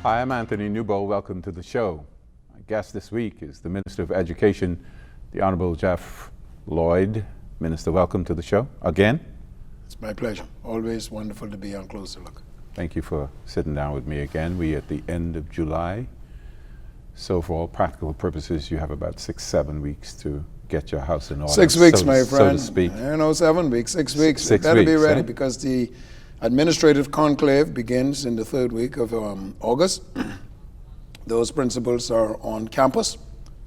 Hi, I'm Anthony Newbold. Welcome to the show. My guest this week is the Minister of Education, the Honorable Jeff Lloyd. Minister, welcome to the show again. It's my pleasure. Always wonderful to be on Closer Look. Thank you for sitting down with me again. We're at the end of July. So for all practical purposes, you have about 6-7 weeks to get your house in order. 6 weeks, my friend. So to speak. 7 weeks, 6 weeks. 6 Better be weeks, ready eh? because the administrative conclave begins in the third week of August. Those principals are on campus,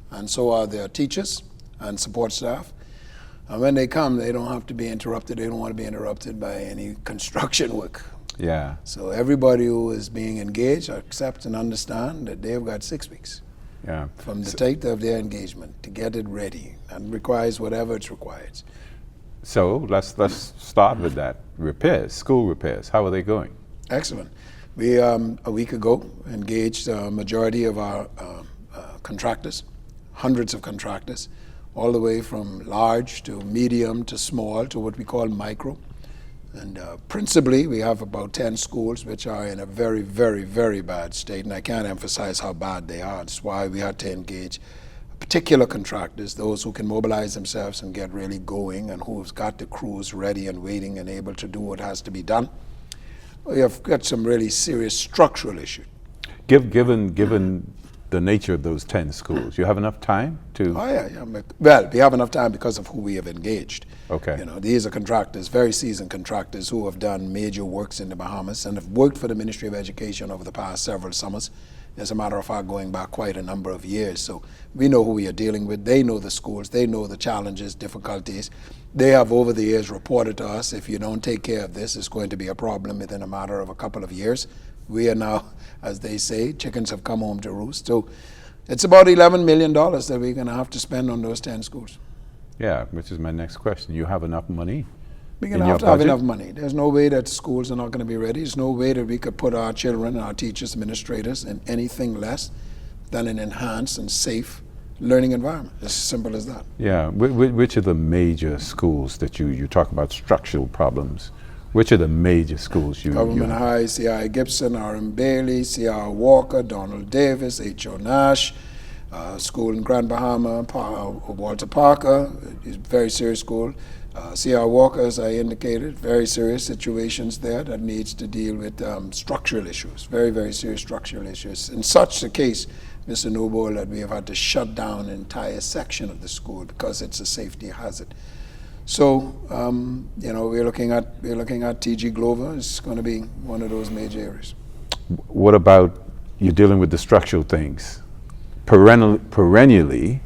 and so are their teachers and support staff. And when they come, they don't have to be interrupted. They don't want to be interrupted by any construction work. Yeah. So everybody who is being engaged accept and understand that they've got 6 weeks. Yeah. From the date of their engagement to get it ready, and requires whatever it requires. So let's start with that. Repairs, school repairs. How are they going? Excellent. We a week ago engaged a majority of our contractors, hundreds of contractors, all the way from large to medium to small to what we call micro. And principally, we have about 10 schools which are in a very, very, very bad state, and I can't emphasize how bad they are. That's why we had to engage particular contractors, those who can mobilize themselves and get really going and who've got the crews ready and waiting and able to do what has to be done. We have got some really serious structural issues. Given the nature of those 10 schools, you have enough time to? Oh yeah. Well, we have enough time because of who we have engaged. Okay. You know, these are contractors, very seasoned contractors who have done major works in the Bahamas and have worked for the Ministry of Education over the past several summers. As a matter of fact, going back quite a number of years. So we know who we are dealing with. They know the schools. They know the challenges, difficulties. They have over the years reported to us, if you don't take care of this, it's going to be a problem within a matter of a couple of years. We are now, as they say, chickens have come home to roost. So it's about $11 million that we're going to have to spend on those 10 schools. Yeah, which is my next question. You have enough money? We're going to have to have enough money. There's no way that schools are not going to be ready. There's no way that we could put our children and our teachers, administrators in anything less than an enhanced and safe learning environment. It's as simple as that. Yeah. Which are the major schools that you talk about structural problems? Which are the major schools you... Government High, C.I. Gibson, R.M. Bailey, C.R. Walker, Donald Davis, H.O. Nash, school in Grand Bahama, Walter Parker, very serious school. C.R. Walker, as I indicated, very serious situations there that needs to deal with structural issues, very, very serious structural issues. In such a case, Mr. Noble, that we have had to shut down an entire section of the school because it's a safety hazard. So, we're looking at T.G. Glover. It's going to be one of those major areas. What about you dealing with the structural things? Perennially,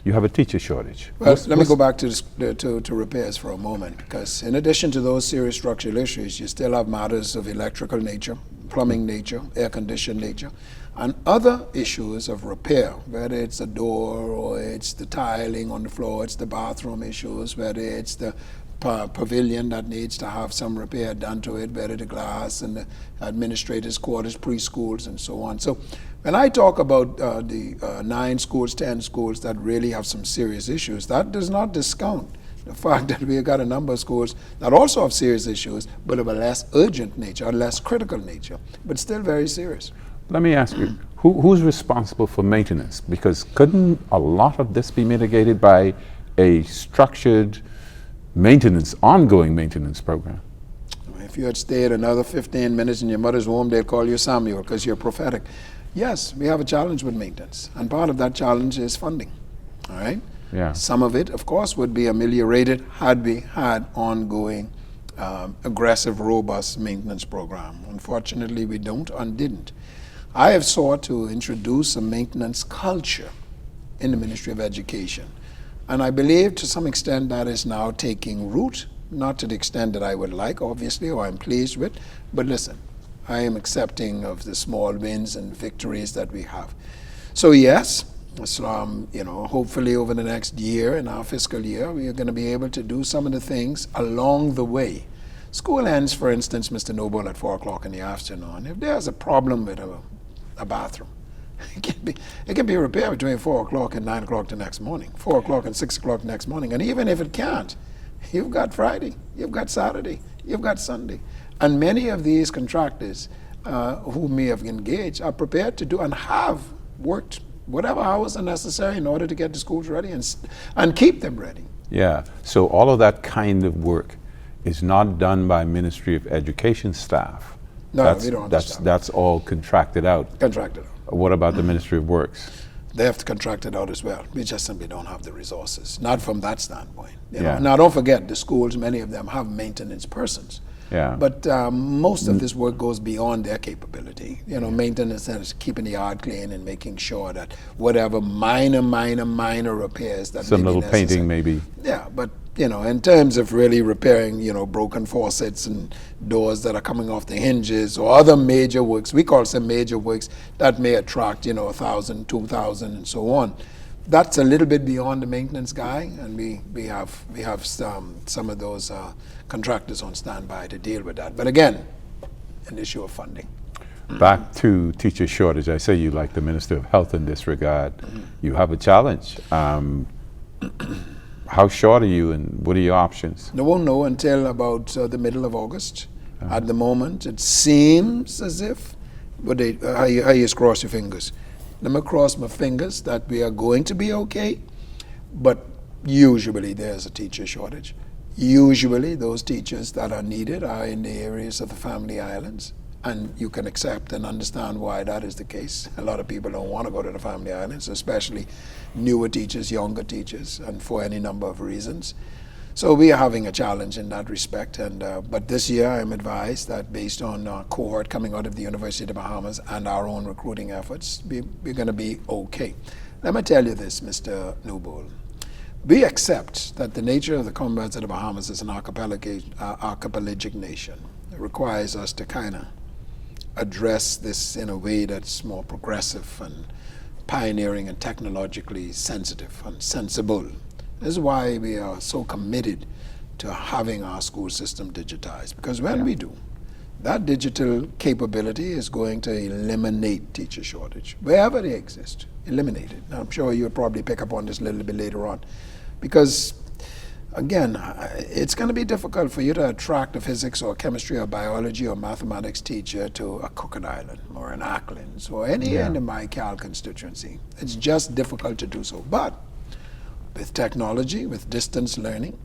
you have a teacher shortage. Well, let me go back to repairs for a moment, because in addition to those serious structural issues, you still have matters of electrical nature, plumbing nature, air conditioned nature, and other issues of repair, whether it's a door or it's the tiling on the floor, it's the bathroom issues, whether it's the pavilion that needs to have some repair done to it, whether the glass and the administrators' quarters, preschools, and so on. So when I talk about the 9 schools, 10 schools that really have some serious issues, that does not discount the fact that we've got a number of schools that also have serious issues, but of a less urgent nature, or less critical nature, but still very serious. Let me ask you, who's responsible for maintenance? Because couldn't a lot of this be mitigated by a structured maintenance, ongoing maintenance program? If you had stayed another 15 minutes in your mother's womb, they'd call you Samuel because you're prophetic. Yes, we have a challenge with maintenance, and part of that challenge is funding, all right? Yeah. Some of it, of course, would be ameliorated had we had ongoing, aggressive, robust maintenance program. Unfortunately, we don't and didn't. I have sought to introduce a maintenance culture in the Ministry of Education. And I believe to some extent that is now taking root, not to the extent that I would like, obviously, or I'm pleased with, but listen, I am accepting of the small wins and victories that we have. So yes, hopefully over the next year, in our fiscal year, we are going to be able to do some of the things along the way. School ends, for instance, Mr. Noble, at 4 o'clock in the afternoon. If there's a problem with a bathroom, it can be repaired between 4 o'clock and 9 o'clock the next morning, 4 o'clock and 6 o'clock the next morning. And even if it can't, you've got Friday, you've got Saturday, you've got Sunday. And many of these contractors who may have engaged are prepared to do and have worked whatever hours are necessary in order to get the schools ready and keep them ready. Yeah, so all of that kind of work is not done by Ministry of Education staff. No, we don't understand. That's all contracted out. Contracted out. What about the Ministry of Works? They have to contract it out as well. We just simply don't have the resources, not from that standpoint. You know? Yeah. Now, don't forget, the schools, many of them have maintenance persons. Yeah. But most of this work goes beyond their capability. You know, maintenance is keeping the yard clean and making sure that whatever minor repairs that Some may be little necessary. painting maybe. Yeah, but you know, in terms of really repairing, you know, broken faucets and doors that are coming off the hinges or other major works, we call some major works that may attract, you know, 1,000, 2,000, and so on. That's a little bit beyond the maintenance guy, and we have some of those contractors on standby to deal with that. But again, an issue of funding. Back to teacher shortage. I say you like the Minister of Health in this regard. You have a challenge. How short are you, and what are your options? No one know until about the middle of August. At the moment, it seems as if, but how you cross your fingers? Let me cross my fingers that we are going to be okay, but usually there's a teacher shortage. Usually those teachers that are needed are in the areas of the Family Islands, and you can accept and understand why that is the case. A lot of people don't want to go to the Family Islands, especially newer teachers, younger teachers, and for any number of reasons. So we are having a challenge in that respect, and but this year I'm advised that based on our cohort coming out of the University of the Bahamas and our own recruiting efforts, we're going to be okay. Let me tell you this, Mr. Newbold. We accept that the nature of the Commonwealth of the Bahamas is an archipelagic nation. It requires us to kind of address this in a way that's more progressive and pioneering and technologically sensitive and sensible. This is why we are so committed to having our school system digitized, because when we do, that digital capability is going to eliminate teacher shortage, wherever they exist, eliminate it. Now, I'm sure you'll probably pick up on this a little bit later on, because again, it's going to be difficult for you to attract a physics or chemistry or biology or mathematics teacher to a Cooked Island or an Acklands or any end of my Cal constituency. It's just difficult to do so. But with technology, with distance learning,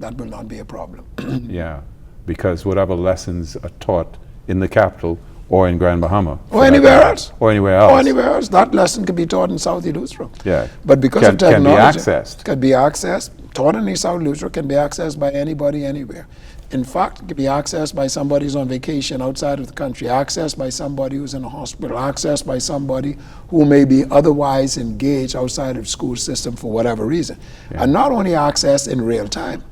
that will not be a problem. Yeah, because whatever lessons are taught in the capital or in Grand Bahama. Or anywhere else. Or anywhere else. Or anywhere else. That lesson could be taught in South Lustra. Yeah. But because of technology, can be accessed. Taught in South Lustra can be accessed by anybody anywhere. In fact, it can be accessed by somebody who's on vacation outside of the country, accessed by somebody who's in a hospital, accessed by somebody who may be otherwise engaged outside of the school system for whatever reason. And not only accessed in real time,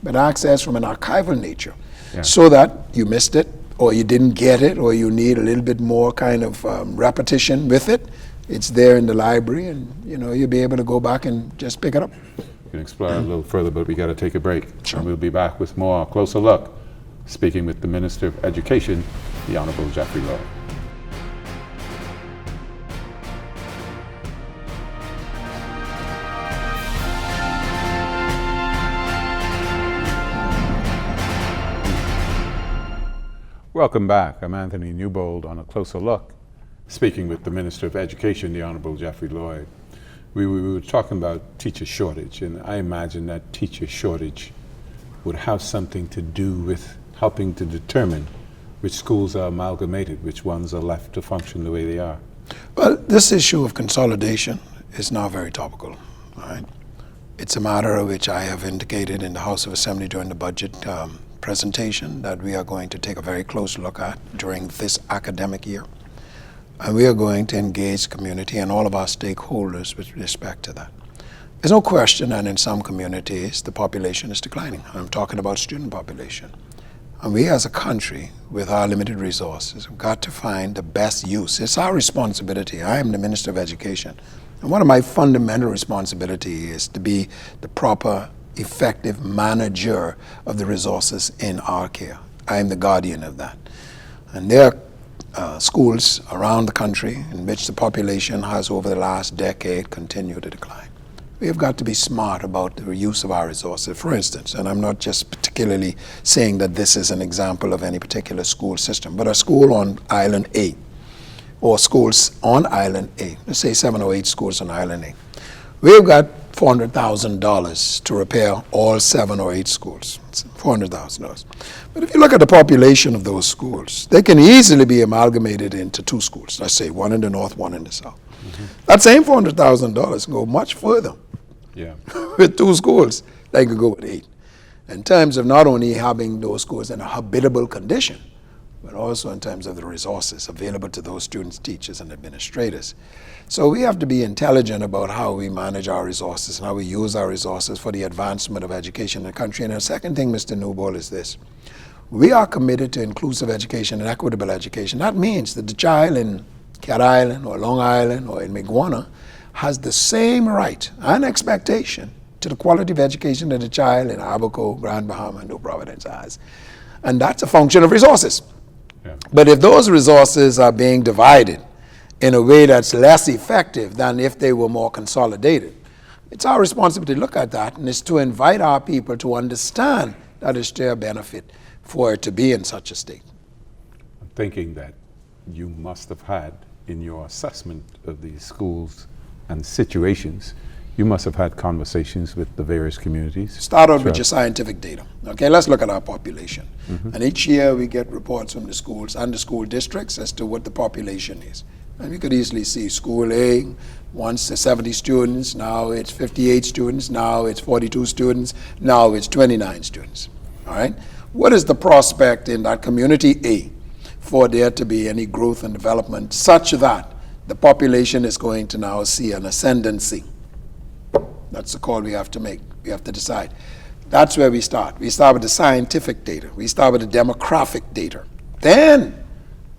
but accessed from an archival nature, so that you missed it, or you didn't get it, or you need a little bit more kind of repetition with it. It's there in the library, and you'll be able to go back and just pick it up. We can explore a little further, but we got to take a break. Sure. And we'll be back with more Closer Look, speaking with the Minister of Education, the Honorable Jeffrey Lloyd. Welcome back. I'm Anthony Newbold on A Closer Look, speaking with the Minister of Education, the Honorable Jeffrey Lloyd. We were talking about teacher shortage, and I imagine that teacher shortage would have something to do with helping to determine which schools are amalgamated, which ones are left to function the way they are. Well, this issue of consolidation is now very topical. All right? It's a matter of which I have indicated in the House of Assembly during the budget presentation that we are going to take a very close look at during this academic year. And we are going to engage the community and all of our stakeholders with respect to that. There's no question that in some communities the population is declining. I'm talking about student population. And we as a country, with our limited resources, have got to find the best use. It's our responsibility. I am the Minister of Education. And one of my fundamental responsibilities is to be the proper, effective manager of the resources in our care. I am the guardian of that. And there are schools around the country in which the population has over the last decade continued to decline. we have got to be smart about the use of our resources. For instance, and I'm not just particularly saying that this is an example of any particular school system, but a school on Island A, or schools on Island A, let's say 7 or 8 schools on Island A. We've got $400,000 to repair all 7 or 8 schools. It's $400,000. But if you look at the population of those schools, they can easily be amalgamated into 2 schools. Let's say one in the north, one in the south. That same $400,000 can go much further with 2 schools than could go with 8. In terms of not only having those schools in a habitable condition, but also in terms of the resources available to those students, teachers, and administrators. So we have to be intelligent about how we manage our resources and how we use our resources for the advancement of education in the country. And the second thing, Mr. Newbold, is this. We are committed to inclusive education and equitable education. That means that the child in Cat Island or Long Island or in Miguana has the same right and expectation to the quality of education that the child in Abaco, Grand Bahama, and New Providence has. And that's a function of resources. But if those resources are being divided in a way that's less effective than if they were more consolidated, it's our responsibility to look at that, and it's to invite our people to understand that it's their benefit for it to be in such a state. I'm thinking that you must have had, in your assessment of these schools and situations, you must have had conversations with the various communities. Start out with your scientific data. Okay, let's look at our population. And each year we get reports from the schools and the school districts as to what the population is. And we could easily see school A, once 70 students, now it's 58 students, now it's 42 students, now it's 29 students. All right? What is the prospect in that community A for there to be any growth and development such that the population is going to now see an ascendancy? That's the call we have to make. We have to decide. That's where we start. We start with the scientific data. We start with the demographic data. Then,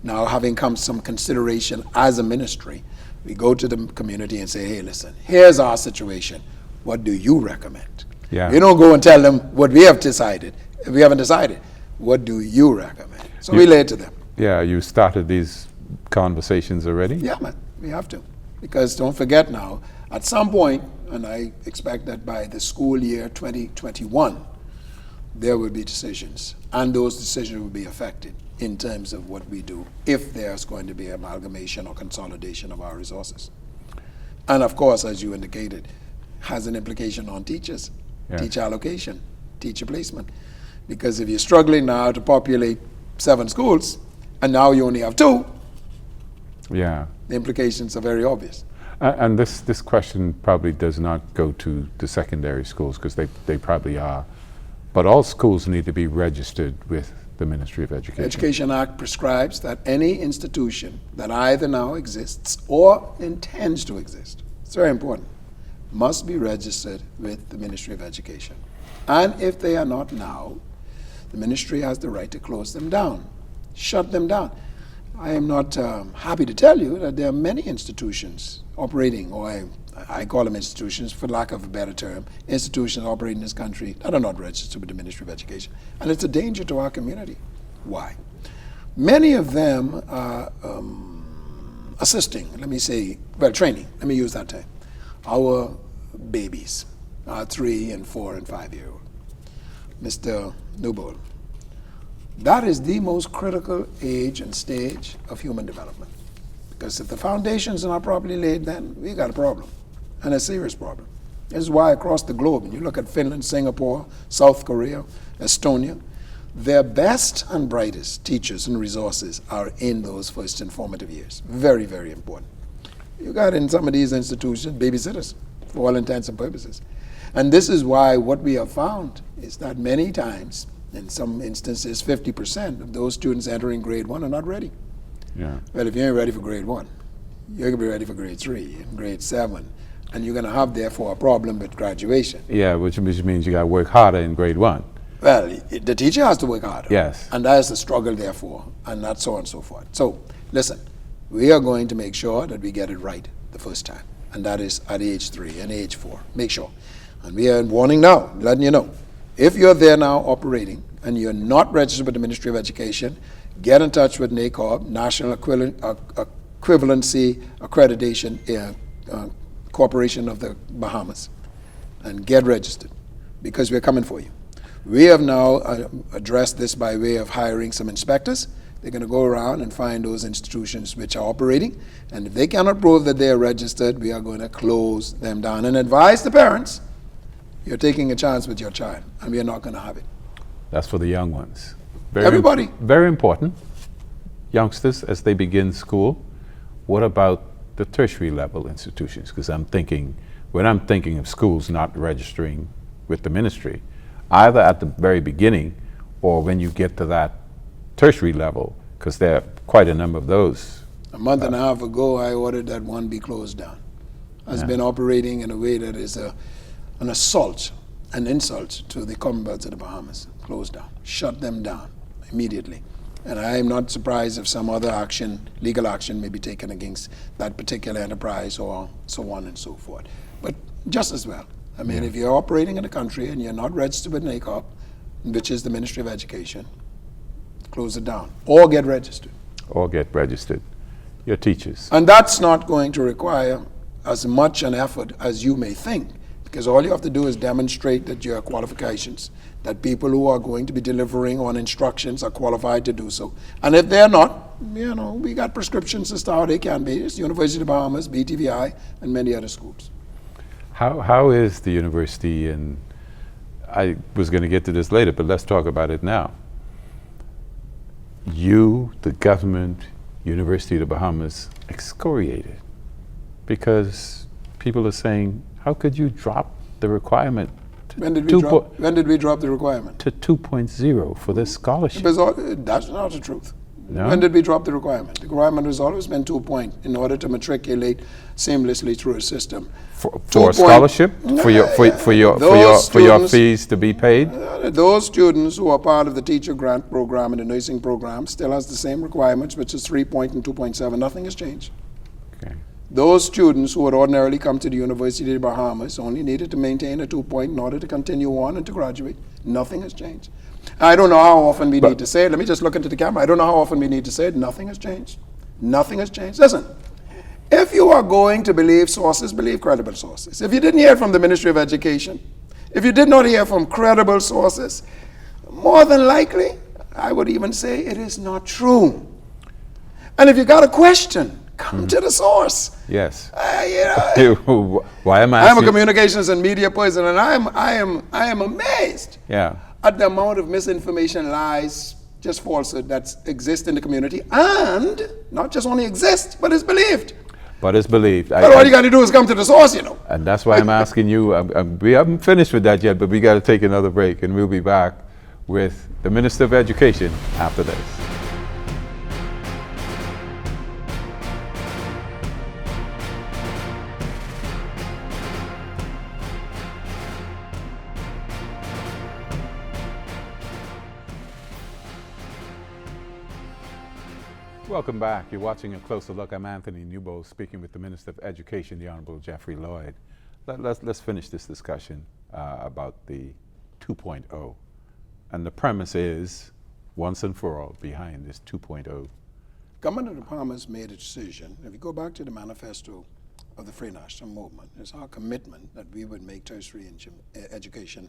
now having come some consideration as a ministry, we go to the community and say, hey, listen, here's our situation. What do you recommend? Yeah. We don't go and tell them what we have decided. We haven't decided. What do you recommend? So we lay it to them. Yeah, you started these conversations already? Yeah, man, we have to. Because don't forget now, at some point, and I expect that by the school year 2021, there will be decisions. And those decisions will be affected in terms of what we do if there's going to be amalgamation or consolidation of our resources. And of course, as you indicated, has an implication on teachers, teacher allocation, teacher placement. Because if you're struggling now to populate 7 schools, and now you only have 2, the implications are very obvious. And this question probably does not go to the secondary schools, because they probably are. But all schools need to be registered with the Ministry of Education. The Education Act prescribes that any institution that either now exists or intends to exist, it's very important, must be registered with the Ministry of Education. And if they are not now, the ministry has the right to close them down, shut them down. I am not happy to tell you that there are many institutions operating, or I call them institutions for lack of a better term, institutions operating in this country that are not registered with the Ministry of Education. And it's a danger to our community. Why? Many of them are assisting, training, let me use that term, our babies, our 3 and 4 and 5-year-old. Mr. Newbold, that is the most critical age and stage of human development. Because if the foundations are not properly laid, then we got a problem, and a serious problem. This is why across the globe, when you look at Finland, Singapore, South Korea, Estonia, their best and brightest teachers and resources are in those first and formative years. Very, very important. You got in some of these institutions babysitters, for all intents and purposes. And this is why what we have found is that many times, in some instances, 50% of those students entering grade 1 are not ready. Well, if you ain't ready for grade 1, you're going to be ready for grade 3 and grade 7, and you're going to have, therefore, a problem with graduation. Which means you got to work harder in grade 1. Well, the teacher has to work harder. Yes. And that is the struggle, therefore, and that's so on and so forth. So, listen, we are going to make sure that we get it right the first time, and that is at age 3 and age 4. Make sure. And we are warning now, letting you know, if you're there now operating and you're not registered with the Ministry of Education, get in touch with NACOB, National Equivalency Accreditation Corporation of the Bahamas. and get registered, because we're coming for you. We have now addressed this by way of hiring some inspectors. They're going to go around and find those institutions which are operating, and if they cannot prove that they are registered, we are going to close them down and advise the parents, you're taking a chance with your child, and we are not going to have it. That's for the young ones. Everybody. Very important. Youngsters, as they begin school, what about the tertiary level institutions? Because when I'm thinking of schools not registering with the ministry, either at the very beginning or when you get to that tertiary level, because there are quite a number of those. A month and a half ago, I ordered that one be closed down. Has been operating in a way that is an assault, an insult to the Commonwealth of the Bahamas. Closed down, shut them down immediately. And I am not surprised if some other action, legal action, may be taken against that particular enterprise or so on and so forth. But just as well, I mean, if you're operating in the country and you're not registered with NACOP, which is the Ministry of Education, close it down or get registered. Or get registered. Your teachers. And that's not going to require as much an effort as you may think, because all you have to do is demonstrate that your qualifications, that people who are going to be delivering on instructions are qualified to do so. And if they're not, we got prescriptions as to how they can be. It's University of the Bahamas, BTVI, and many other schools. How is the university, and I was going to get to this later, but let's talk about it now. You, the government, University of the Bahamas, excoriated because people are saying, how could you drop the requirement to When did we drop the requirement? to 2.0 for this scholarship? That's not the truth. No? When did we drop the requirement? The requirement has always been 2 point in order to matriculate seamlessly through a system. For a scholarship? For your fees to be paid? Those students who are part of the teacher grant program and the nursing program still has the same requirements, which is 3 point and 2.7. Nothing has changed. Okay. Those students who would ordinarily come to the University of the Bahamas only needed to maintain a 2 point in order to continue on and to graduate. Nothing has changed. I don't know how often we need to say it. Let me just look into the camera. I don't know how often we need to say it. Nothing has changed. Nothing has changed. Listen, if you are going to believe sources, believe credible sources. If you didn't hear from the Ministry of Education, if you did not hear from credible sources, more than likely, I would even say it is not true. And if you got a question, come to the source. Yes. Why am I? I'm a communications and media person, and I am amazed at the amount of misinformation, lies, just falsehood that exists in the community, and not just only exists, but is believed. But it's believed. But all you got to do is come to the source, And that's why I'm asking you. We haven't finished with that yet, but we got to take another break, and we'll be back with the Minister of Education after this. Welcome back. You're watching A Closer Look. I'm Anthony Newbold, speaking with the Minister of Education, the Honorable Jeffrey Lloyd. Let's finish this discussion about the 2.0. And the premise is, once and for all, behind this 2.0. Government of the Bahamas made a decision. If you go back to the manifesto of the Free National Movement, it's our commitment that we would make tertiary education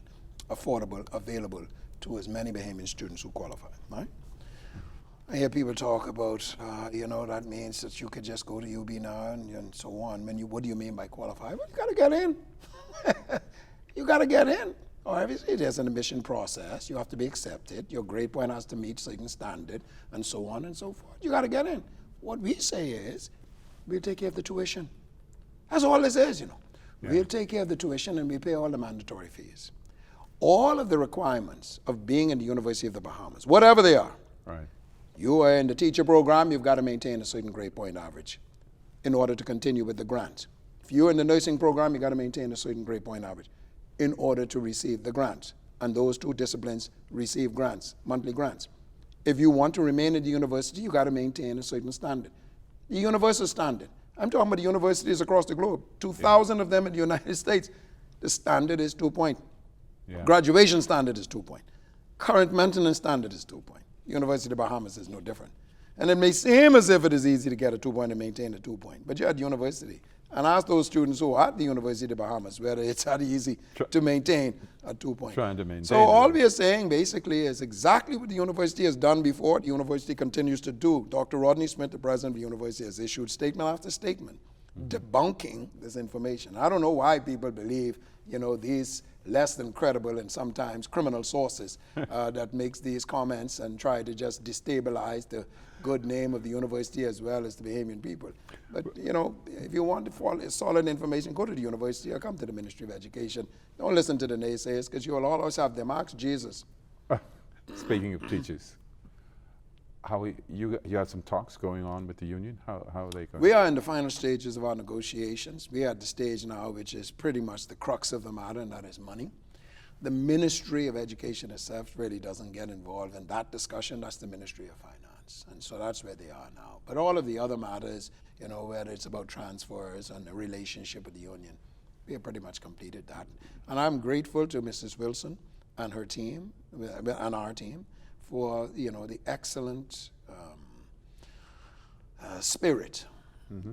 affordable, available to as many Bahamian students who qualify, right? I hear people talk about, that means that you could just go to UB now and so on. What do you mean by qualify? Well, you got to get in. You got to get in. Obviously, there's an admission process. You have to be accepted. Your grade point has to meet certain standard, and so on and so forth. You got to get in. What we say is, we'll take care of the tuition. That's all this is, We'll take care of the tuition, and we pay all the mandatory fees. All of the requirements of being in the University of the Bahamas, whatever they are, right. You are in the teacher program, you've got to maintain a certain grade point average in order to continue with the grant. If you're in the nursing program, you've got to maintain a certain grade point average in order to receive the grant. And those two disciplines receive grants, monthly grants. If you want to remain at the university, you've got to maintain a certain standard. The universal standard. I'm talking about the universities across the globe. 2,000 of them in the United States. The standard is 2 point. Graduation standard is 2 point. Current maintenance standard is 2 point. University of the Bahamas is no different. And it may seem as if it is easy to get a 2 point and maintain a 2 point, but you're at university, and ask those students who are at the University of the Bahamas whether it's that easy to maintain a 2.0. Trying to maintain So all it. we are saying basically is exactly what the university has done before, the university continues to do. Dr. Rodney Smith, the president of the university, has issued statement after statement debunking this information. I don't know why people believe, these less than credible and sometimes criminal sources that makes these comments and try to just destabilize the good name of the university as well as the Bahamian people. But, if you want to follow solid information, go to the university or come to the Ministry of Education. Don't listen to the naysayers, because you will always have them. Ask Jesus. Speaking of teachers, you had some talks going on with the union? How are they going? We are in the final stages of our negotiations. We are at the stage now which is pretty much the crux of the matter, and that is money. The Ministry of Education itself really doesn't get involved in that discussion. That's the Ministry of Finance. And so that's where they are now. But all of the other matters, whether it's about transfers and the relationship with the union, we have pretty much completed that. And I'm grateful to Mrs. Wilson and her team, and our team, for the excellent spirit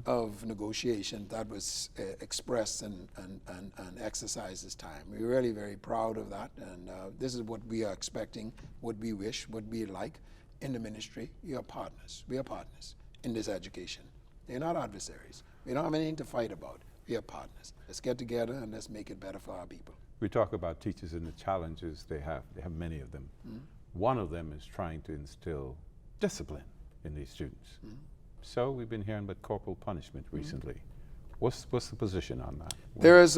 of negotiation that was expressed and exercised this time. We're really very proud of that, and this is what we are expecting, what we wish, what we like in the ministry. We are partners. We are partners in this education. They're not adversaries. We don't have anything to fight about. We are partners. Let's get together and let's make it better for our people. We talk about teachers and the challenges they have. They have many of them. One of them is trying to instill discipline in these students. So we've been hearing about corporal punishment recently. What's the position on that? There is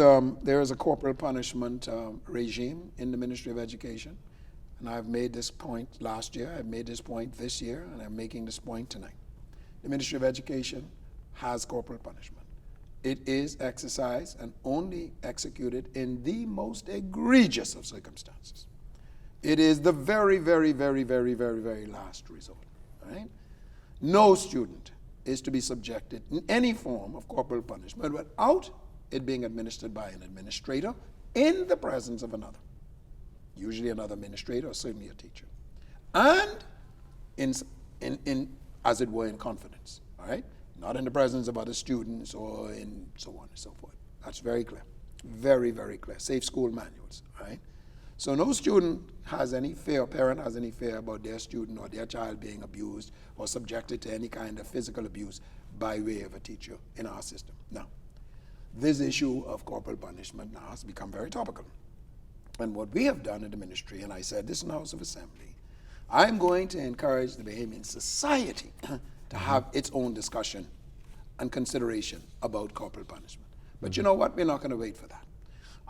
a corporal punishment regime in the Ministry of Education, and I've made this point last year, I've made this point this year, and I'm making this point tonight. The Ministry of Education has corporal punishment. It is exercised and only executed in the most egregious of circumstances. It is the very, very, very, very, very, very last resort. Right? No student is to be subjected in any form of corporal punishment without it being administered by an administrator in the presence of another, usually another administrator or certainly a teacher, and in as it were in confidence. All right, not in the presence of other students or in so on and so forth. That's very clear, very, very clear. Safe school manuals. All right. So no student has any fear, parent has any fear about their student or their child being abused or subjected to any kind of physical abuse by way of a teacher in our system. Now, this issue of corporal punishment now has become very topical. And what we have done in the ministry, and I said this in the House of Assembly, I'm going to encourage the Bahamian society to have its own discussion and consideration about corporal punishment. But you know what? We're not going to wait for that.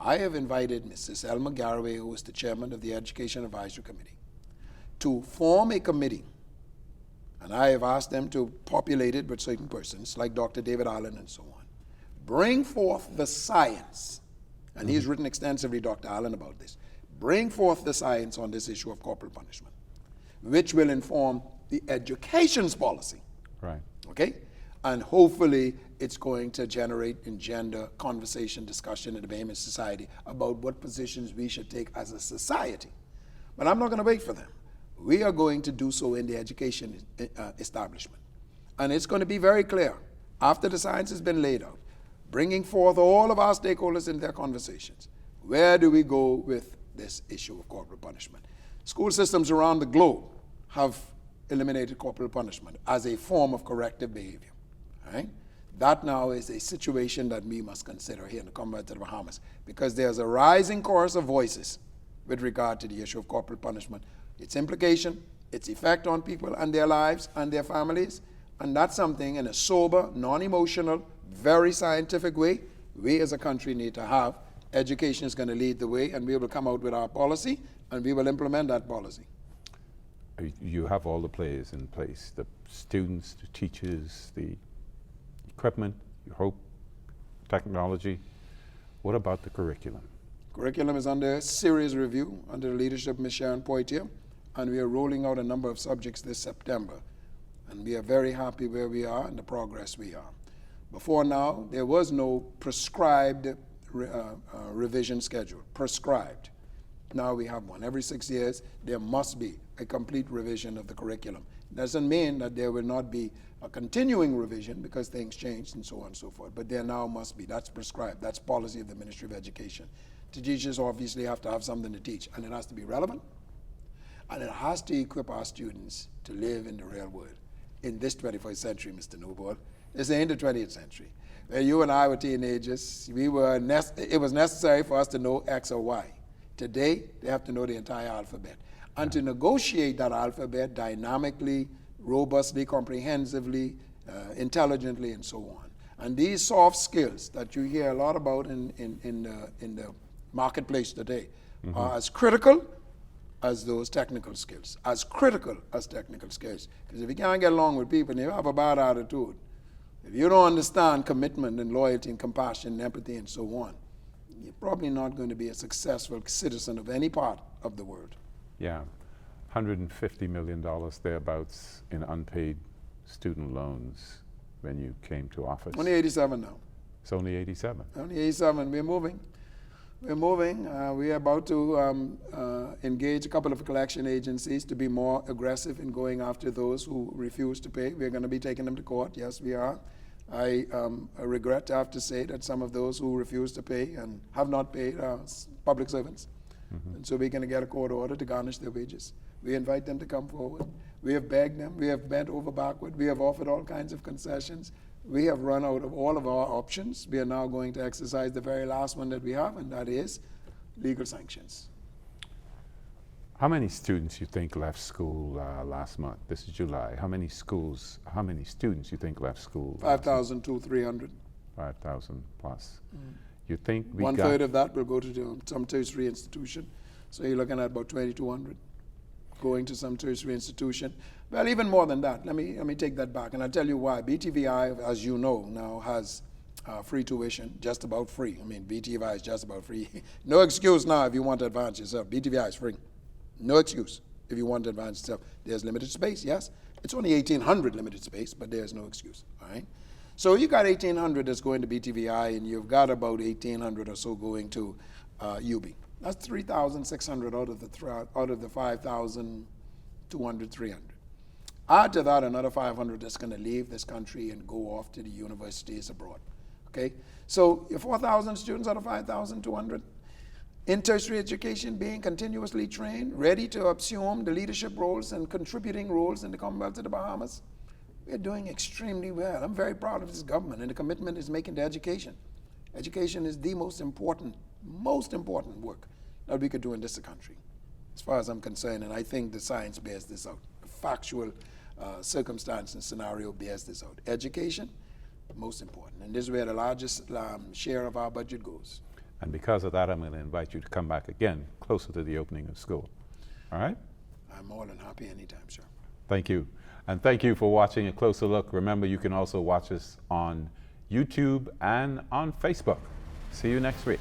I have invited Mrs. Elma Garraway, who is the chairman of the Education Advisory Committee, to form a committee. And I have asked them to populate it with certain persons, like Dr. David Allen and so on. Bring forth the science. And he's written extensively, Dr. Allen, about this. Bring forth the science on this issue of corporal punishment, which will inform the education's policy. Right. Okay? And hopefully it's going to engender conversation, discussion in the Bahamian society about what positions we should take as a society. But I'm not going to wait for them. We are going to do so in the education establishment. And it's going to be very clear, after the science has been laid out, bringing forth all of our stakeholders in their conversations. Where do we go with this issue of corporal punishment? School systems around the globe have eliminated corporal punishment as a form of corrective behavior. Right? That now is a situation that we must consider here in the Commonwealth of the Bahamas, because there's a rising chorus of voices with regard to the issue of corporal punishment, its implication, its effect on people and their lives and their families, and that's something in a sober, non-emotional, very scientific way we as a country need to have. Education is going to lead the way, and we will come out with our policy, and we will implement that policy. You have all the players in place, the students, the teachers, the equipment, you hope, technology. What about the curriculum? Curriculum is under serious review under the leadership of Ms. Sharon Poitier, and we are rolling out a number of subjects this September. And we are very happy where we are and the progress we are. Before now, there was no prescribed revision schedule, prescribed. Now we have one. Every 6 years, there must be a complete revision of the curriculum. Doesn't mean that there will not be a continuing revision because things change and so on and so forth, but there now must be. That's prescribed. That's policy of the Ministry of Education. The teachers obviously have to have something to teach, and it has to be relevant, and it has to equip our students to live in the real world. In this 21st century, Mr. Newbold, this ain't the 20th century. When you and I were teenagers, it was necessary for us to know X or Y. Today, they have to know the entire alphabet. And to negotiate that alphabet dynamically, robustly, comprehensively, intelligently, and so on. And these soft skills that you hear a lot about in the marketplace today are as critical as those technical skills, as critical as technical skills. Because if you can't get along with people and you have a bad attitude, if you don't understand commitment and loyalty and compassion and empathy and so on, you're probably not going to be a successful citizen of any part of the world. Yeah, $150 million thereabouts in unpaid student loans when you came to office. Only 87 now. It's only 87. Only 87. We're moving. We're moving. We are about to engage a couple of collection agencies to be more aggressive in going after those who refuse to pay. We're going to be taking them to court. Yes, we are. I regret to have to say that some of those who refuse to pay and have not paid are public servants. And so we're going to get a court order to garnish their wages. We invite them to come forward. We have begged them. We have bent over backward. We have offered all kinds of concessions. We have run out of all of our options. We are now going to exercise the very last one that we have, and that is legal sanctions. How many students you think left school last month? This is July. How many students you think left school? 5,300. 5,000 plus. You think we One third of that will go to some tertiary institution. So you're looking at about 2,200 going to some tertiary institution. Well, even more than that. Let me take that back, and I'll tell you why. BTVI, as you know, now has free tuition, just about free. I mean, BTVI is just about free. No excuse now if you want to advance yourself. BTVI is free. No excuse if you want to advance yourself. There's limited space, yes. It's only 1,800 limited space, but there's no excuse, all right? So you got 1,800 that's going to BTVI, and you've got about 1,800 or so going to UB. That's 3,600 out of the 5,200, 300. Add to that another 500 that's going to leave this country and go off to the universities abroad. Okay, so your 4,000 students out of 5,200 in tertiary education, being continuously trained, ready to assume the leadership roles and contributing roles in the Commonwealth of the Bahamas. We're doing extremely well. I'm very proud of this government and the commitment it's making to education. Education is the most important work that we could do in this country, as far as I'm concerned, and I think the science bears this out. The factual circumstance and scenario bears this out. Education, most important, and this is where the largest share of our budget goes. And because of that, I'm going to invite you to come back again, closer to the opening of school. All right? I'm more than happy anytime, sir. Thank you. And thank you for watching A Closer Look. Remember, you can also watch us on YouTube and on Facebook. See you next week.